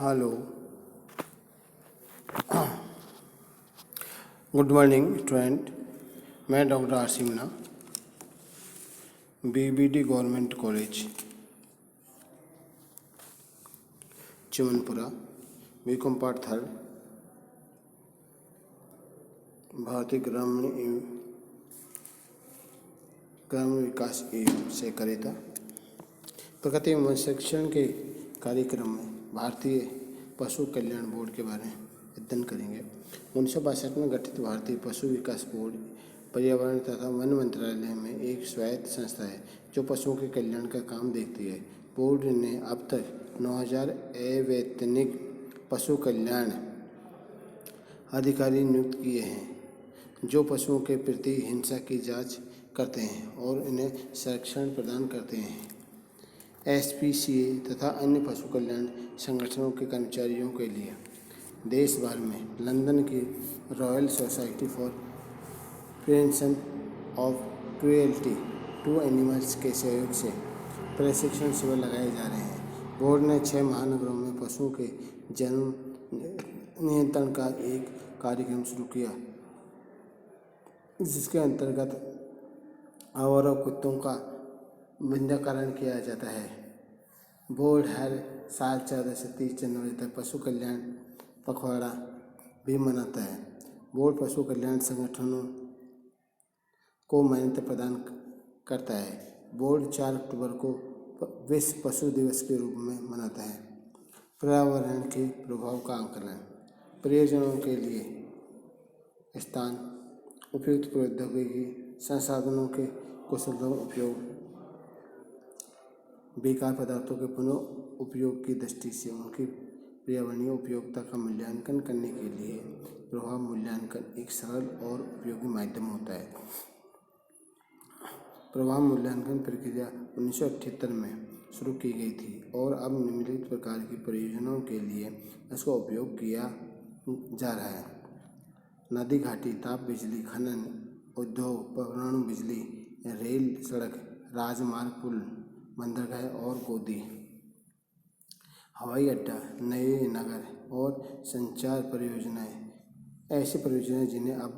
Hello, good morning student. मैं doctor Asim Meena, BBD government college Chimanpura, BCom part third, भारतीय ग्रामीण विकास एवं सहकारिता प्रगति एवं शिक्षण के कार्यक्रम में भारतीय पशु कल्याण बोर्ड के बारे में अध्ययन करेंगे। 1962 में गठित भारतीय पशु विकास बोर्ड पर्यावरण तथा वन मंत्रालय में एक स्वायत्त संस्था है जो पशुओं के कल्याण का काम देखती है। बोर्ड ने अब तक 9000 अवैतनिक पशु कल्याण अधिकारी नियुक्त किए हैं जो पशुओं के प्रति हिंसा की जांच करते हैं और उन्हें संरक्षण प्रदान करते हैं। एसपीसीए तथा अन्य पशु कल्याण संगठनों के कर्मचारियों के लिए देश भर में लंदन की Royal Society for Prevention of Cruelty to Animals के सहयोग से प्रशिक्षण शिविर लगाए जा रहे हैं। बोर्ड ने 6 महानगरों में पशुओं के जन्म नियंत्रण का एक कार्यक्रम शुरू किया जिसके अंतर्गत आवारा कुत्तों का बंधकरण किया जाता है। बोर्ड हर साल 14 से 30 जनवरी तक पशु कल्याण पखवाड़ा भी मनाता है। बोर्ड पशु कल्याण संगठनों को मान्यता प्रदान करता है। बोर्ड 4 अक्टूबर को विश्व पशु दिवस के रूप में मनाता है। पर्यावरण के प्रभाव का आंकलन, प्रयोजनों के लिए स्थान, उपयुक्त प्रौद्योगिकी, संसाधनों के कुशल उपयोग, बेकार पदार्थों के पुनः उपयोग की दृष्टि से उनकी पर्यावरणीय उपयोगिता का मूल्यांकन करने के लिए प्रभाव मूल्यांकन एक सरल और उपयोगी माध्यम होता है। प्रभाव मूल्यांकन प्रक्रिया 1978 में शुरू की गई थी और अब निम्नलिखित प्रकार की परियोजनाओं के लिए इसका उपयोग किया जा रहा है: नदी घाटी, ताप बिजली, खनन, उद्योग, परमाणु बिजली, रेल, सड़क, राजमार्ग, पुल, बंदरगाह और गोदी, हवाई अड्डा, नए नगर और संचार परियोजनाएं। ऐसी परियोजनाएं जिन्हें अब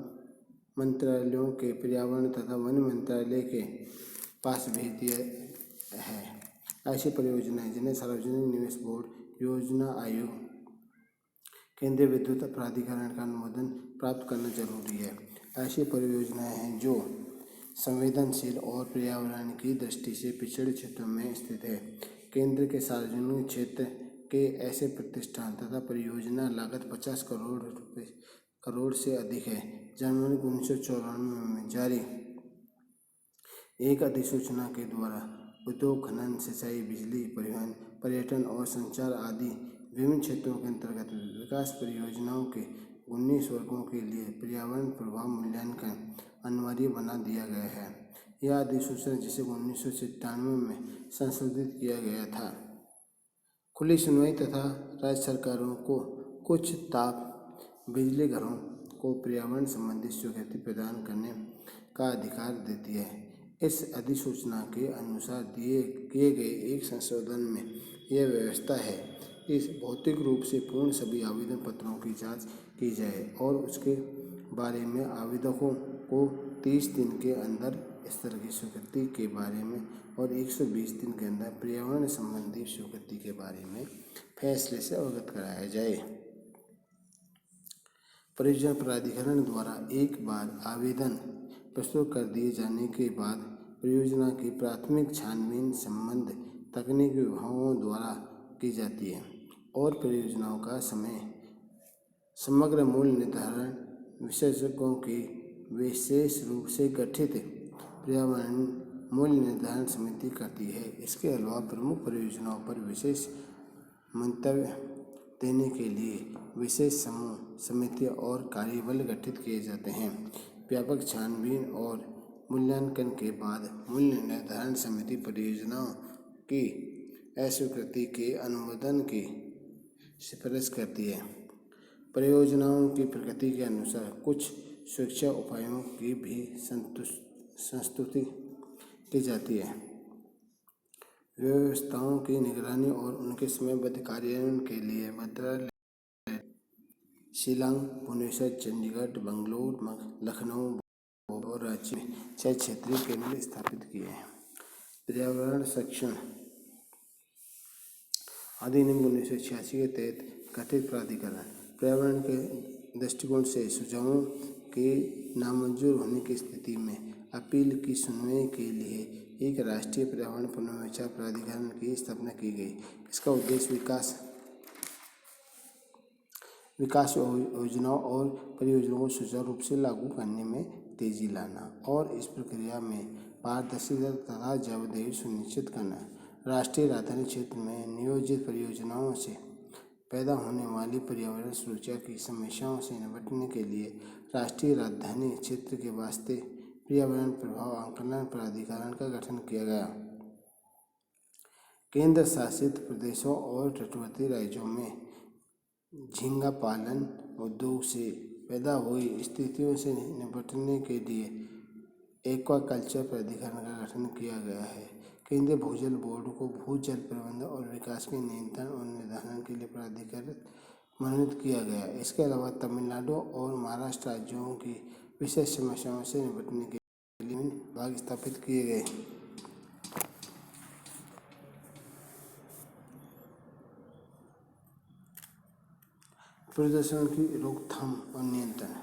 मंत्रालयों के पर्यावरण तथा वन मंत्रालय के पास भेज दिया है। ऐसी परियोजनाएं जिन्हें सार्वजनिक निवेश बोर्ड, योजना आयोग, केंद्रीय विद्युत प्राधिकरण का अनुमोदन प्राप्त करना जरूरी है। ऐसी परियोजनाएं हैं जो संवेदनशील और पर्यावरण की दृष्टि से पिछड़े क्षेत्रों में स्थित है। केंद्र के सार्वजनिक क्षेत्र के ऐसे प्रतिष्ठान तथा परियोजना लागत 50 करोड़ से अधिक है। जनवरी 1994 में जारी एक अधिसूचना के द्वारा उद्योग, खनन, सिंचाई, बिजली, परिवहन, पर्यटन और संचार आदि विभिन्न क्षेत्रों के अंतर्गत विकास परियोजनाओं के 19 वर्गों के लिए पर्यावरण प्रभाव मूल्यांकन अनिवार्य बना दिया गया है। यह अधिसूचना जिसे 1997 में संशोधित किया गया था, खुली सुनवाई तथा राज्य सरकारों को कुछ ताप बिजली घरों को पर्यावरण संबंधी स्वीकृति प्रदान करने का अधिकार देती है। इस अधिसूचना के अनुसार किए गए एक संशोधन में यह व्यवस्था है कि भौतिक रूप से पूर्ण सभी आवेदन पत्रों की जांच की जाए और उसके बारे में आवेदकों को 30 दिन के अंदर इस तरह की स्वीकृति के बारे में और 120 दिन के अंदर पर्यावरण संबंधी स्वीकृति के बारे में फैसले से अवगत कराया जाए। परियोजना प्राधिकरण द्वारा एक बार आवेदन प्रस्तुत कर दिए जाने के बाद परियोजना की प्राथमिक छानबीन संबद्ध तकनीकी विभागों द्वारा की जाती है और परियोजनाओं का समग्र मूल्य निर्धारण विशेषज्ञों की विशेष रूप से गठित पर्यावरण मूल्य निर्धारण समिति करती है। इसके अलावा प्रमुख परियोजनाओं पर विशेष मंतव्य देने के लिए विशेष समूह, समितियां और कार्यबल गठित किए जाते हैं। व्यापक छानबीन और मूल्यांकन के बाद मूल्य निर्धारण समिति परियोजनाओं की अस्वीकृति के अनुमोदन की सिफारिश करती है। परियोजनाओं की प्रगति के अनुसार कुछ सुरक्षा उपायों की भी संस्तुति की जाती है। व्यवस्थाओं की निगरानी और उनके समयबद्ध कार्यान्वयन के लिए मंत्रालय शिलांग, भुवनेश्वर, चंडीगढ़, बंगलुरु, लखनऊ और रांची में 6 क्षेत्रीय केंद्र स्थापित किए हैं। पर्यावरण संरक्षण अधिनियम 1986 के तहत गठित प्राधिकरण पर्यावरण के दृष्टिकोण से सुझावों के नामंजूर होने की स्थिति में अपील की सुनवाई के लिए एक राष्ट्रीय पर्यावरण पुनर्विचार प्राधिकरण की स्थापना की गई। इसका उद्देश्य विकास योजनाओं और परियोजनाओं को सुचारू रूप से लागू करने में तेजी लाना और इस प्रक्रिया में पारदर्शिता तथा जवाबदेही सुनिश्चित करना। राष्ट्रीय राजधानी क्षेत्र में नियोजित परियोजनाओं से पैदा होने वाली पर्यावरण सुरक्षा की समस्याओं से निपटने के लिए राष्ट्रीय राजधानी क्षेत्र के वास्ते पर्यावरण प्रभाव आकलन प्राधिकरण का गठन किया गया। केंद्र शासित प्रदेशों और तटवर्ती राज्यों में झींगा पालन उद्योग से पैदा हुई स्थितियों से निपटने के लिए एक्वाकल्चर प्राधिकरण का गठन किया गया है। केंद्रीय भूजल बोर्ड को भूजल प्रबंधन और विकास के नियंत्रण और निर्धारण के लिए प्राधिकरण मनोनीत किया गया। इसके अलावा तमिलनाडु और महाराष्ट्र राज्यों की विशेष समस्याओं से निपटने के लिए विभाग स्थापित किए गए। प्रदूषण की रोकथाम और नियंत्रण